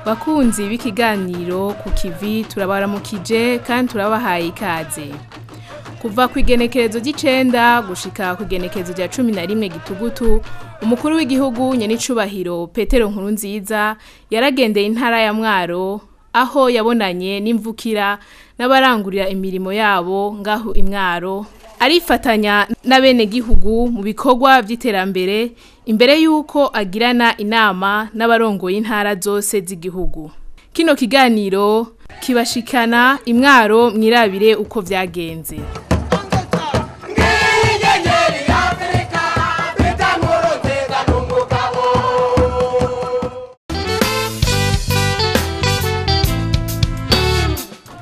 Bakunzi b'ikiganiro ku kivi turabaramukije kandi turabahaye ikaze. Kuva ku igenekerezo ry'icenda gushika ku igenekerezo rya 11 gitugutu, umukuru w'igihugu nyenicubahiro Petero Nkurunziza yaragendeye intara ya Mwaro aho yabonanye n'imvukira n'abarangurira imirimo yabo ngaho imwaro, arifatanya n'abene gihugu mu bikorwa vy'iterambere imbere yuko agirana inama n'abarongoye intara zose z'igihugu. Kino kiganiro kibashikana imwaro mwirabire uko vyagenze.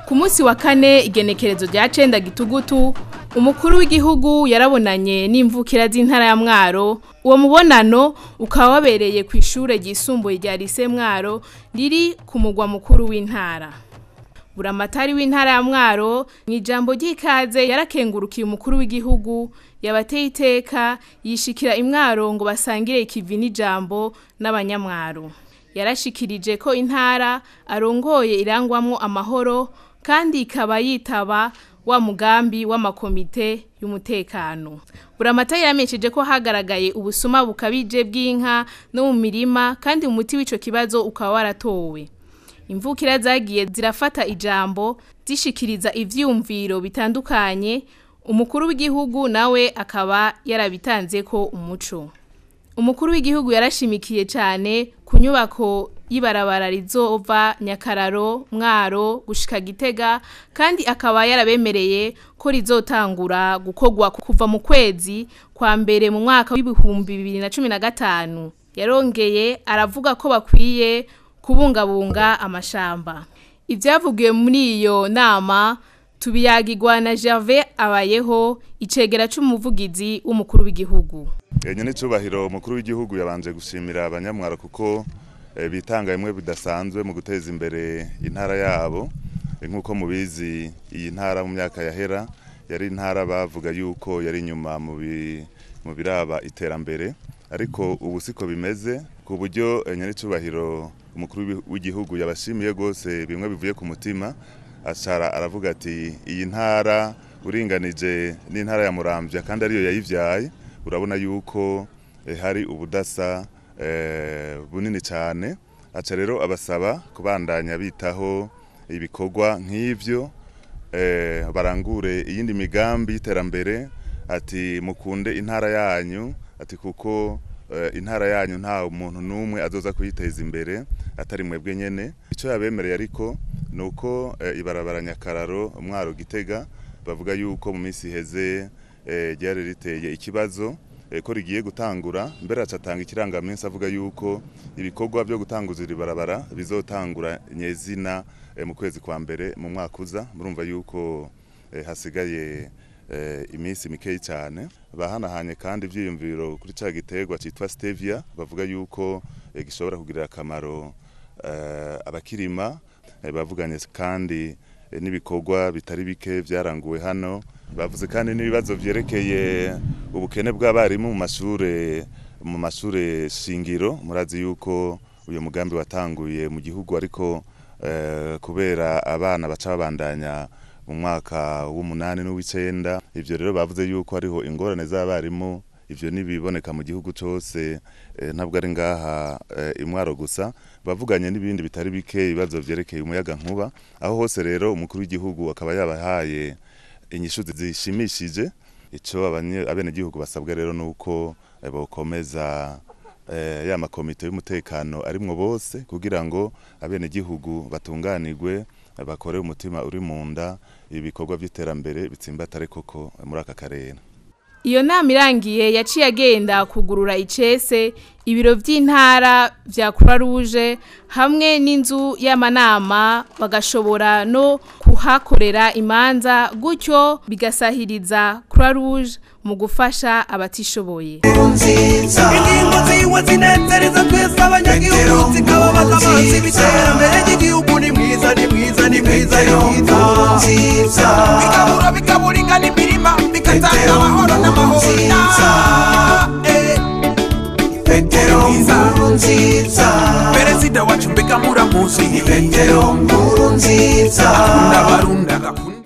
Ku munsi wa kane igenekerezo rya 9 gitugutu, umukuru w'igihugu yarabonanye n'imvukira z'intara ya Mwaro. Uwo mubonano ukaba wabereye ku ishure ryisumbuye rya Lycée Mwaro riri ku mugwa mukuru w'intara. Buramatari w'intara ya Mwaro mw'ijambo ry'ikaze yarakengurukiye umukuru w'igihugu, yabateye iteka yishikira imwaro ngo basangire ikivi n'ijambo n'abanyamwaro. Yarashikirije ko intara arongoye irangwamwo amahoro kandi ikaba yitaba wa mugambi w'amakomite y'umutekano. Buramatari yamenyesheje ko hagaragaye ubusuma bukabije bw'inka no mu mirima kandi umuti w'ico kibazo ukaba waratowe. Imvukira zagiye zirafata ijambo zishikiriza ivyumviro bitandukanye, umukuru w'igihugu nawe akaba yarabitanze ko umuco. Umukuru w'igihugu yarashimikiye cyane ku nyubako y'ibarabara rizova Nyakararo Mwaro gushika Gitega, kandi akaba yarabemereye ko rizotangura gukorwa kuva mu kwezi kwa mbere mu mwaka w'ibihumbi 2015. Yarongeye aravuga ko bakwiye kubungabunga amashamba. Ivyavugiwe muri iyo nama tubiyagirwa na Gervais Abayeho, icegera c'umuvugizi w'umukuru w'igihugu. Nyenicubahiro umukuru w'igihugu yabanje gushimira abanyamwaro kuko bitanga imwe bidasanzwe mu guteza imbere intara yabo. Nkuko mubizi iyi ntara mu myaka yahera yari intara bavuga yuko yari nyuma mu biraba iterambere, ariko ubu siko bimeze, ku buryo nyenicubahiro umukuru w'igihugu yabashimiye gose bimwe bivuye ku mutima. Ashara aravuga ati iyi ntara uringanije n'intara ya Muramvya kandi ariyo yayivyaye, urabona yuko hari ubudasa bunini cyane. Aca rero abasaba kubandanya bitaho ibikorwa nk'ivyo, barangure iyindi migambi y'iterambere. Ati mukunde intara yanyu, ati kuko intara yanyu nta umuntu numwe azoza kuyiteza imbere atari mwebwe nyene. Ico yabemereye ariko nuko ibarabara Nyakararo Mwaro Gitega bavuga yuko mu minsi iheze ryari riteye ikibazo ko rigiye gutangura, mbere acatanga ikirangaminsi avuga yuko ibikorwa byo gutanguza iri barabara bizotangura nyezina mu kwezi kwa mbere mu mwaka uza. Murumva yuko hasigaye iminsi mikeyi cyane. Bahanahanye kandi ivyiyumviro kuri ca giterwa citwa stevia, bavuga yuko gishobora kugirira akamaro abakirima. Bavuganye kandi n'ibikorwa bitari bike vyaranguwe hano. Bavuze kandi n'ibibazo vyerekeye ubukene bw'abarimu mu mashure shingiro. Murazi yuko uyu mugambi watanguye mu gihugu, ariko kubera abana baca babandanya mu mwaka w'umunani n'uw'icenda, ivyo rero bavuze yuko hariho ingorane z'abarimu. Ivyo nibiboneka mu gihugu cose, ntabwo ari ngaha imwaro gusa. Bavuganye n'ibindi bitari bike, ibibazo vyerekeye umuyaga nkuba. Aho hose rero umukuru w'igihugu akaba yabahaye inyishu zishimishije. Ico abene gihugu basabwa rero nuko bokomeza ya makomite y'umutekano arimwo bose, kugira ngo abene gihugu batunganirwe, bakore umutima uri munda, ibikorwa vy'iterambere bitsimbatare koko muri aka karere. Iyo nama irangiye yaciye agenda kugurura icese ibiro vy'intara vya Croix Rouge hamwe n'inzu y'amanama, bagashobora no kuhakorera imanza, gutyo bigasahiriza Croix Rouge mu gufasha abatishoboye. Ingingo ziwe zinezereza twese abanyagihugu, zikababaza amazi biterambere ry'igihugu. Ni mwiza ni mwiza ni mwiza nziza, bikabura ingana imirima, bikatanga amahoro n'amahoro. Petero Nkurunziza, perezida wacu mbega munsi ni Petero Nkurunziza n'abarunda gakunda.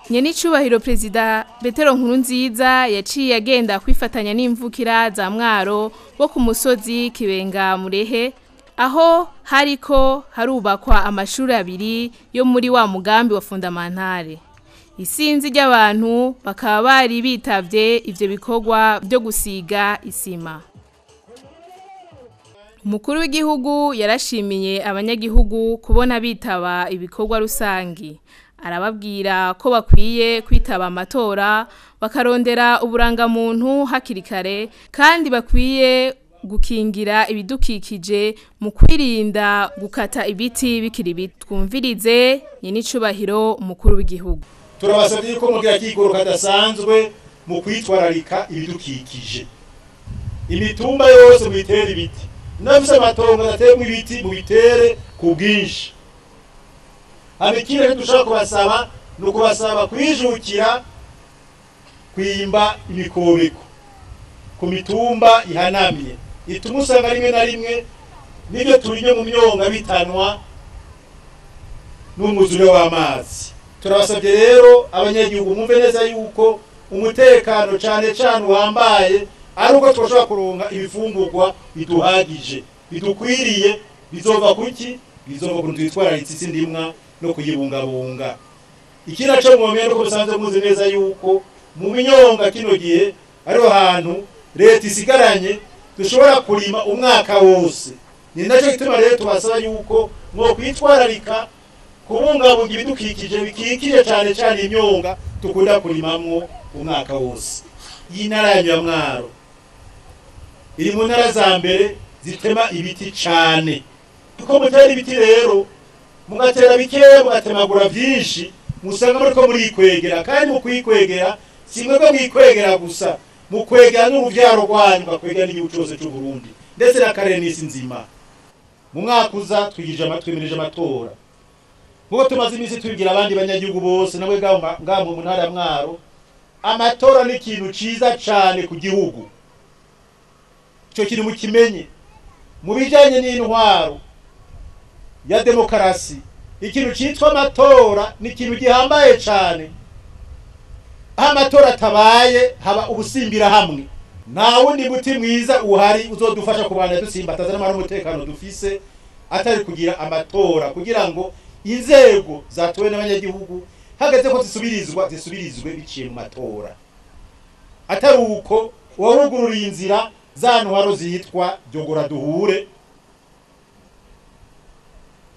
Nyenicubahiro Perezida Petero Nkurunziza yaciye agenda kwifatanya n'imvukira za Mwaro bo ku musozi Kibenga Murehe, aho hariko harubakwa amashuri abiri yo muri wa mugambi wa fundamentale. Isinzi ry'abantu bakaba bari bitavye ivyo bikorwa byo gusiga isima. Umukuru w'igihugu yarashimiye abanyagihugu kubona bitaba ibikorwa rusangi. Arababwira ko bakwiye kwitaba amatora bakarondera uburangamuntu hakiri kare, kandi bakwiye gukingira ibidukikije mu kwirinda gukata ibiti bikiri bito. Twumvirize Nyenicubahiro umukuru w'igihugu. Turabasabye ko mugira kigoro kadasanzwe mu kwitwararika ibidukikije. Imitumba yose mubitere ibiti, nafise amatongo atemwe ibiti mu bitere ku bwinshi. Abikire dushaka kubasaba nuko basaba kwijukira kwimba imikobeko ku mitumba ihanamye, itumusanga rimwe na rimwe nibyo turinye mu myonga bitanwa n'umuzure w'amazi. Turabasabye rero abanyagihugu mumve neza yuko umutekano cyane cyane wambaye ari uko twashobora kuronka ibifungurwa biduhagije bidukwiriye, bizova kuki, bizova ku twitwararitse isi ndimwa no kuyibungabunga. Ikira cyo mwomeye no kusanze muzi neza yuko mu minyonga kino gihe ariho hantu leta isigaranye dushobora kurima umwaka wose. Ni nacyo gituma rero tubasaba yuko mwo kwitwararika kubungabunga ibidukikije bikikije cyane cyane imyonga tukunda kurimamwo umwaka wose. Iyi ntara ya Mwaro iri mu ntara za mbere zitema ibiti cyane. Uko mutera ibiti rero mugatera bikeya mugatemagura byinshi, musanga muri ko muri kwegera, kandi mu kwikwegera simwe ko mwikwegera gusa, mu kwegera n'uruvyaro rwanyu bakwegera n'igihugu cyose cy'u Burundi ndetse na karere n'isi nzima. Mu mwaka uza twimirije amatora. Mugo tumaze imisi tubwira abandi banyagihugu bose namwe ngaho mu ntara ya Mwaro, amatora ni ikintu ciza cyane ku gihugu. Cyo kiri mu kimenye mu bijanye n'intwaro ya demokarasi. Ikintu citwa amatora ni ikintu gihambaye cyane. Aho amatora atabaye haba ubusimbira hamwe. Nta wundi muti mwiza uhari uzodufasha kubana dusimbataza n'amara umutekano dufise atari kugira amatora, kugira ngo inzego zatowe n'abanyagihugu hageze ko zisubirizwe biciye mu matora. Atari uko wahugururiye inzira za ntwaro zitwa Jogora duhure,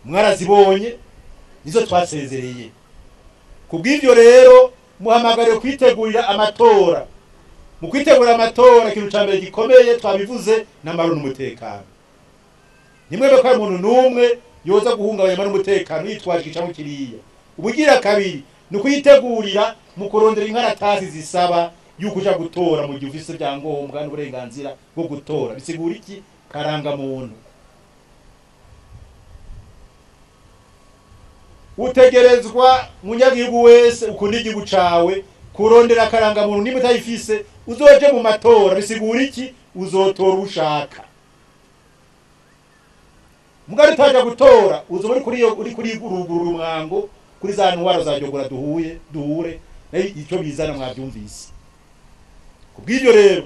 mwarazibonye nizo twasezereye. Kubw'ivyo rero muhamagare kwitegurira amatora. Mu kwitegura amatora ikintu cyambere gikomeye twabivuze n'amaro n'umutekano. Nimwe beko umuntu numwe yoza guhungabanya n'umutekano yitwaje icamo kiriya. Ubugira kabiri ni kuyitegurira mu kurondera inkaratasi zisaba yuko uja gutora mu gihe ufise byangombwa n'uburenganzira bwo gutora. Bisigura iki? Karanga muntu. Utegerezwa munyagihugu wese ukunda igihugu cawe kurondera karanga muntu, nimwe utayifise uzoje mu matora. Bisigura iki? Uzotora ushaka. Mugari utaja gutora uzo uri kuri guruguru umwango kuri za ntwaro za Jogora duhure icyo bizana mwabyumvise. Kubw'ibyo rero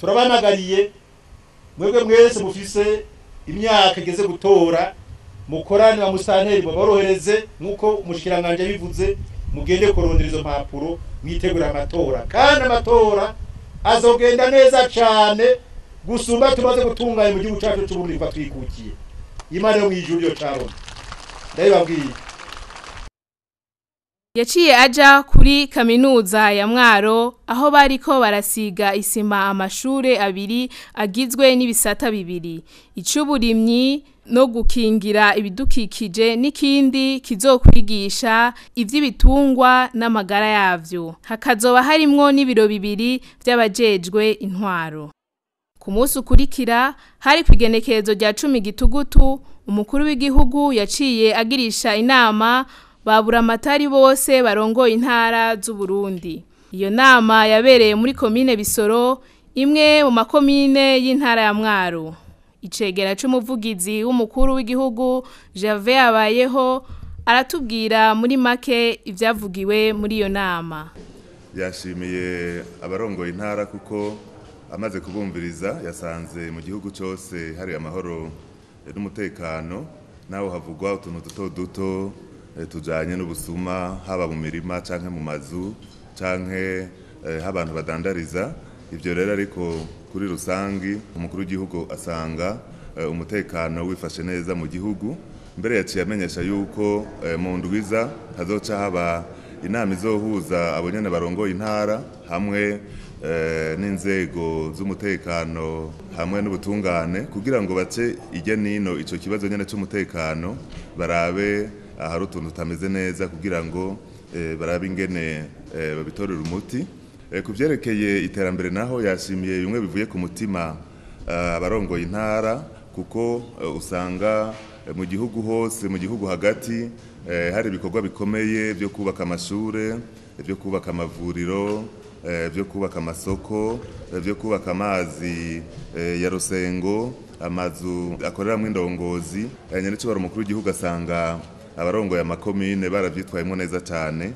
turabamagariye mwebwe mwese mufise imyaka igeze gutora, mukorane ba musanteri baborohereze nkuko umushikiranganje bivuze, mugende kurondera izo mpapuro mwitegura amatora. Kandi amatora azogenda neza cyane gusumba tumaze gutunganya mu gihugu cyacu cy'u Burundi twikukiye. Imana yo mwijuru yo carona ndabibabwiye. Yaciye aja kuri kaminuza ya Mwaro aho bariko barasiga isima amashure abiri agizwe n'ibisata bibiri, icuburimyi no gukingira ibidukikije n'ikindi kizokwigisha ivy'ibitungwa n'amagara yavyo. Hakazoba harimwo n'ibiro bibiri by'abajejwe intwaro. Ku munsi ukurikira hari kwigenekerezo rya 10 Gitugutu, umukuru w'igihugu yaciye agirisha inama babura amatari bose barongoye intara z'u Burundi. Iyo nama yabereye muri komine Bisoro, imwe mu makomine y'intara ya Mwaro. icegera c'umuvugizi w'umukuru w'igihugu Jave abayeho aratubwira muri make ivyavugiwe muri iyo nama. Yashimiye abarongoye intara kuko amaze kubumviriza yasanze mu gihugu cyose hari amahoro n'umutekano, naho havugwa utuntu duto duto tujanye n'ubusuma, haba mu mirima canke mu mazu canke abantu badandariza. Ivyo rero ariko kuri rusangi umukuru w'igihugu asanga umutekano wifashe neza mu gihugu. Mbere yaciye amenyesha yuko mu ndwiza hazoca haba inama izohuza abo nyene barongoye intara hamwe n'inzego z'umutekano hamwe n'ubutungane kugira ngo bace ijya nino ico kibazo nyene c'umutekano, barabe ahari utuntu tutameze neza kugira ngo barabe ingene babitorera umuti. Ku vyerekeye iterambere naho yashimiye bimwe bivuye ku mutima abarongoye intara, kuko usanga mu gihugu hose, mu gihugu hagati hari ibikorwa bikomeye byo kubaka amashure, byo kubaka amavuriro, byo kubaka amasoko, byo kubaka amazi ya Rusengo, amazu akoreramwo indongozi. Nyene cyo umukuru w'igihugu asanga abarongoye amakomine baravyitwayemo neza cyane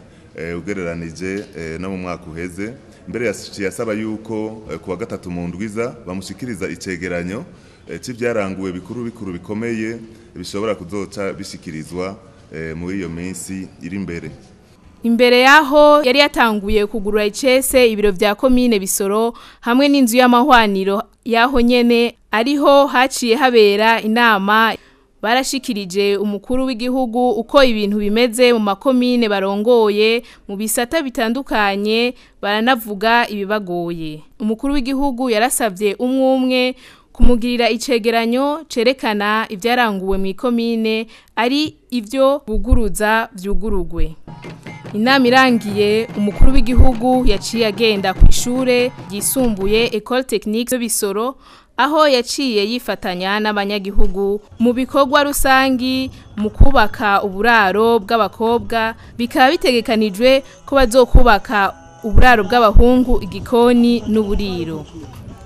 ugereranije no mu mwaka uheze. Mbere yasaba yuko kuwa gatatu mu ndwiza bamushikiriza icegeranyo c'ivyaranguwe bikuru bikomeye bishobora kuzoca bishikirizwa muri iyo minsi iri imbere. Imbere yaho yari yatanguye kugurura icese ibiro vya komine Bisoro hamwe n'inzu y'amahwaniro yaho nyene ariho haciye habera inama. Barashikirije umukuru w'igihugu uko ibintu bimeze mu makomine barongoye mu bisata bitandukanye, baranavuga ibibagoye. Umukuru w'igihugu yarasavye umwe kumugirira icegeranyo cerekana ivyaranguwe mu ikomine ari ivyo buguruza vyugurugwe. Inama irangiye umukuru w'igihugu yaciye agenda ku ishure ryisumbuye École Technique de Bisoro, aho yaciye yifatanya n'abanyagihugu mu bikorwa rusangi mu kubaka uburaro bw'abakobwa. Bikaba bitegekanijwe ko bazokubaka uburaro bw'abahungu, igikoni n'uburiro.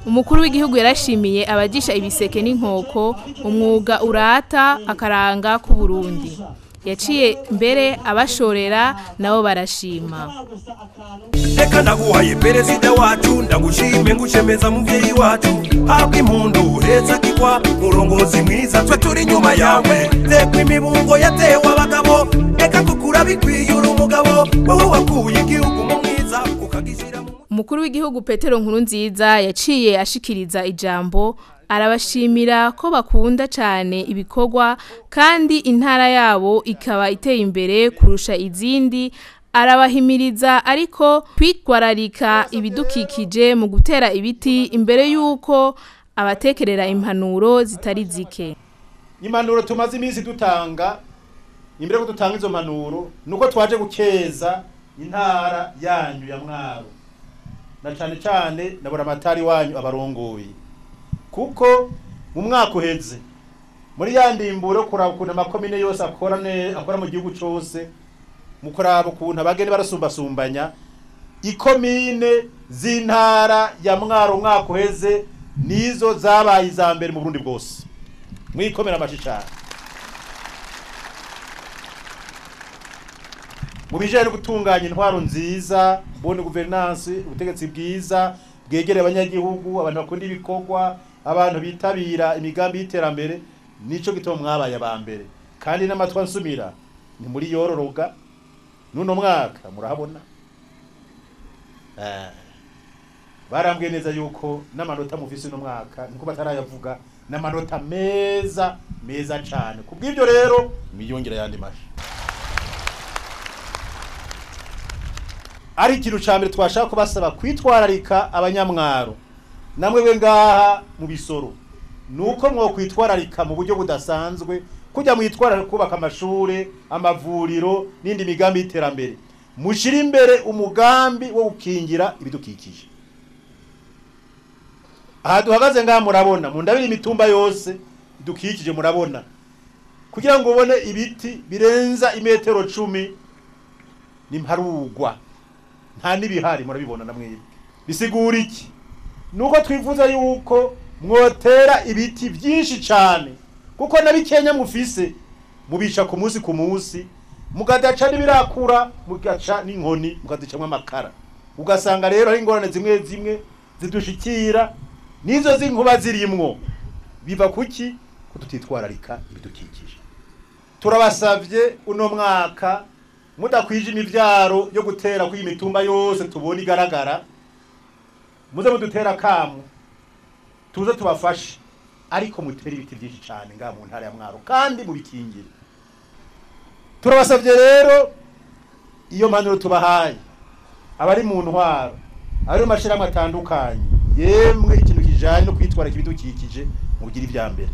Umukuru w'igihugu yarashimiye abagisha ibiseke n'inkoko, umwuga urata akaranga ku Burundi. Yaciye mbere abashorera nabo barashima. Reka ndaguhaye perezida wacu, ndagushime ngushemeza muvyeyi wacu, habwa impundu heza kigwa murongozi mwiza, twe turi nyuma yawe. Reka imibungo yatewe abagabo, reka kukura bikwiye uri umugabo, wowe wakuye igihugu mu mwiza ukagishira mu. Umukuru w'igihugu Petero Nkurunziza yaciye ashikiriza ijambo, arabashimira ko bakunda cyane ibikorwa kandi intara yabo ikaba iteye imbere kurusha izindi. Arabahimiriza ariko kwitwararika ibidukikije mu gutera ibiti imbere yuko abatekerera impanuro zitari zike. Impanuro tumaze iminsi dutanga, imbere ko dutanga izo mpanuro nuko twaje gukeza intara yanyu ya Mwaro, na cyane nabura amatari wanyu abarongoye, kuko mu mwaka uheze muri yandimburo kuraba ukuntu amakomine yose akora mu gihugu cyose, mukuraba ukuntu abageni barasumbasumbanya ikomine z'intara ya Mwaro. Umwaka uheze nizo zabaye iza mbere mu Burundi bwose, mwikomera amashishara mu bijanye no gutunganya intwaro nziza, bonne gouvernance, ubutegetsi bwiza bwegereye abanyagihugu, abantu bakunda ibikorwa, abantu bitabira imigambi y'iterambere. Nico gituma mwabaye abambere, kandi n'amatwa nsumira ni muri yororoga. Nuno mwaka murahabona barambwiye neza yuko n'amanota mufise no mwaka niko batarayavuga, n'amanota meza cyane. Kubw'ibyo rero miyongera yandi mashi. Ari ikintu cyambere twashaka kubasaba kwitwararika abanyamwaro, namwe we ngaha mu Bisoro, nuko mwo kwitwararika mu buryo budasanzwe, kujya mwitwararika kubaka amashure, amavuriro n'indi migambi y'iterambere. Mushira imbere umugambi wo gukingira ibidukikije. Aha duhagaze ngaha murabona, mundabira imitumba yose idukikije murabona. Kugira ngo ubone ibiti birenza imetero 10 nimparugwa, nta nibihari murabibona namwe. Bisigura iki? Nuko twifuza yuko mwotera ibiti byinshi cyane kuko nabikenya mufise mubica ku munsi mugadaca nibirakura mugaca n'inkoni mukadicamwe amakara ugasanga rero ingorane zimwe zidushikira nizo zinkuba zirimwo biva kuki kututitwararika ibidukikije. Turabasavye uno mwaka mudakwije imivyaro yo gutera ku imitumba yose tubona igaragara muze mudutera kamu tuze tubafashe ariko mutera ibiti byinshi cyane nga mu ntara ya Mwaro kandi mubikingire. Turabasavye rero iyo mpanuro tubahaye abari mu ntwaro ari mashirahamwe atandukanye yemwe ikintu kijanye no kwitwara ibidukikije mugira ivyambere.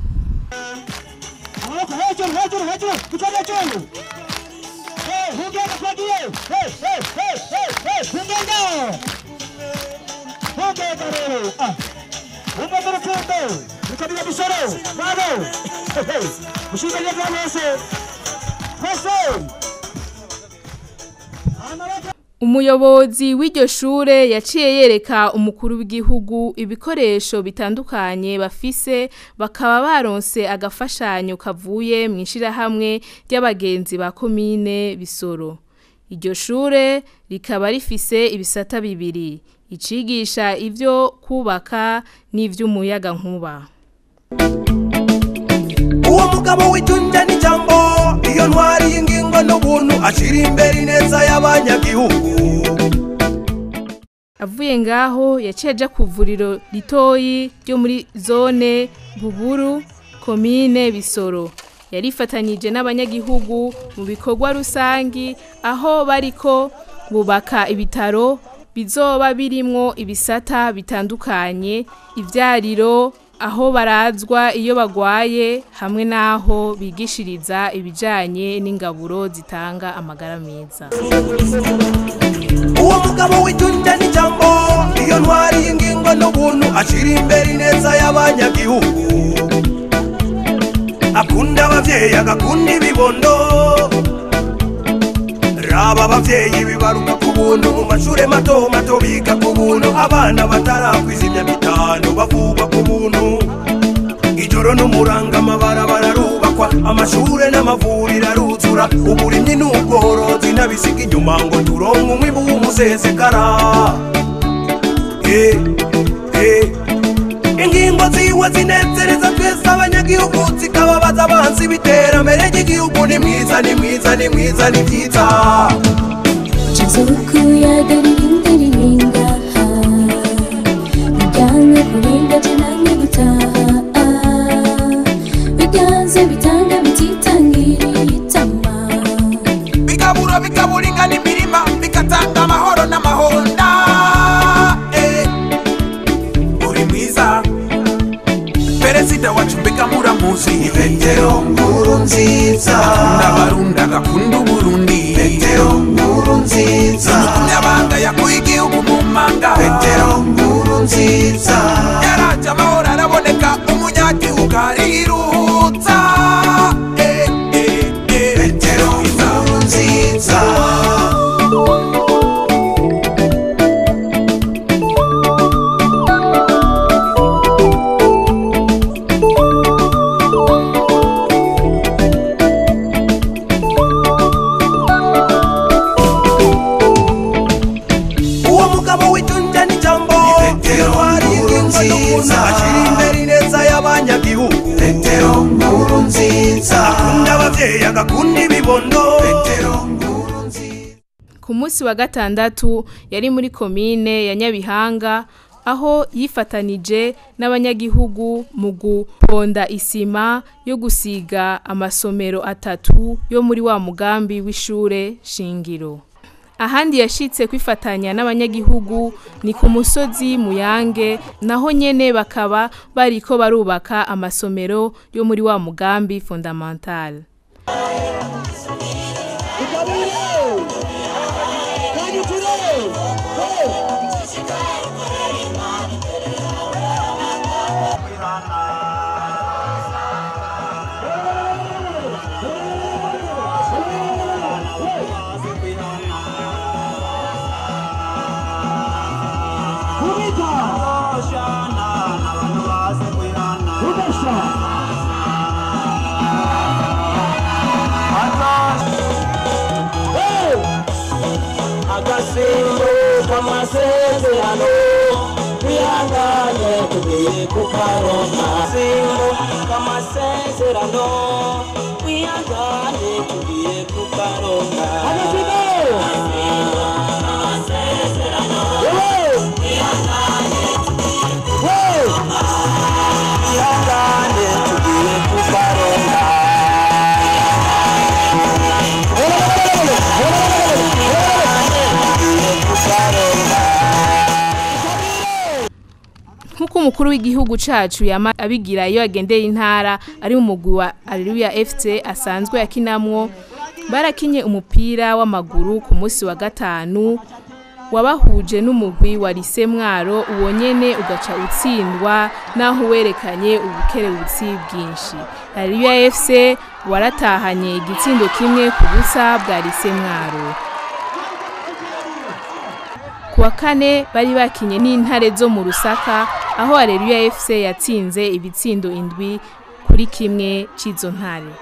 Umuyobozi w'iryo shure yaciye yereka umukuru w'igihugu ibikoresho bitandukanye bafise bakaba baronse agafashanyo kavuye mu ishirahamwe ry'abagenzi ba komine Bisoro. Iryo shure rikaba rifise ibisata bibiri, icigisha ivyo kubaka n'ivy'umuyaga nkuba. Uwo mugabo w'itunja n'ijambo iyo ntwari y'ingingo n'ubuntu ashira imbere neza y'abanyagihugu. Avuye ngaho yaciye aja ku vuriro ritoyi ryo muri zone Buburu komine Bisoro. Yarifatanyije n'abanyagihugu mu bikorwa rusangi aho bariko bubaka ibitaro bizoba birimwo ibisata bitandukanye, ivyariro, aho barazwa iyo bagwaye hamwe naho bigishiriza ibijanye n'ingaburo zitanga amagara meza. Uwo mugabo w'itunja n'ijambo iyo ntwari y'ingingo n'ubuntu ashira imbere neza y'abanyagihugu. Akunda abavyeyi agakunda ibibondo, raba abavyeyi bibaruka ku buntu mu mashure mato mato biga ku buntu, abana batarakwizimya bitanu bavugwa ku buntu. Ijoro n'umuranga amabarabara arubakwa, amashure n'amavuriro aruzura, uburimyi n'ubworozi n'abisiga inyuma ngo turonke umwimbu w'umusesekara. Ingingo ziwe zinezereza twese abanyagihugu, zikababaza abansi b'iterambere ry'igihugu. Ni mwiza ni mwiza ni mwiza ni vyiza. Chizuku ya dariringa bijyanye kurenga jenanye gutaha, biganze bitanga bititangiritsama, bigabura ingana imirima bigatanga amahoro n'amahonda. Uri mwiza Perezida wacu mbega muramuzi, Petero Nkurunziza. N'abarundi agakunda Uburundi, Petero Nkurunziza. Umunyabanga yakuye igihugu mu manga, Petero Nkurunziza. Yaraje amahoro araboneka, umunyagihugu ariruhutsa. Petero Nkurunziza. Ku munsi wa gatandatu yari muri komine ya Nyabihanga aho yifatanije n'abanyagihugu mu guponda isima yo gusiga amasomero 3 yo muri wa mugambi w'ishure shingiro. Ahandi yashitse kwifatanya n'abanyagihugu ni ku musozi Muyange, naho nyene bakaba bariko barubaka amasomero yo muri wa mugambi fondamental. Agasimbo kamasezerano wihangane tugiye kukaronka Agasimbo kamasezerano wihangane tugiye kukaronka Agasimbo kamasezerano wihangane tugiye kukaronka Nkuko umukuru w'igihugu cacu yama abigira iyo agendeye intara ari mu mugwi wa Alleluia FC asanzwe yakinamwo barakinye umupira w'amaguru ku munsi wa gatanu wabahuje n'umugwi wa Lycée Mwaro uwo nyene ugaca utsindwa naho werekanye ubukerebutsi bwinshi. Alleluia FC waratahanye igitsindo kimwe ku busa bwa Lycée Mwaro. Kuwa kane bari bakinye n'intare zo mu Rusaka aho Alleluia FC yatsinze ibitsindo 7 kuri kimwe c'izo ntare.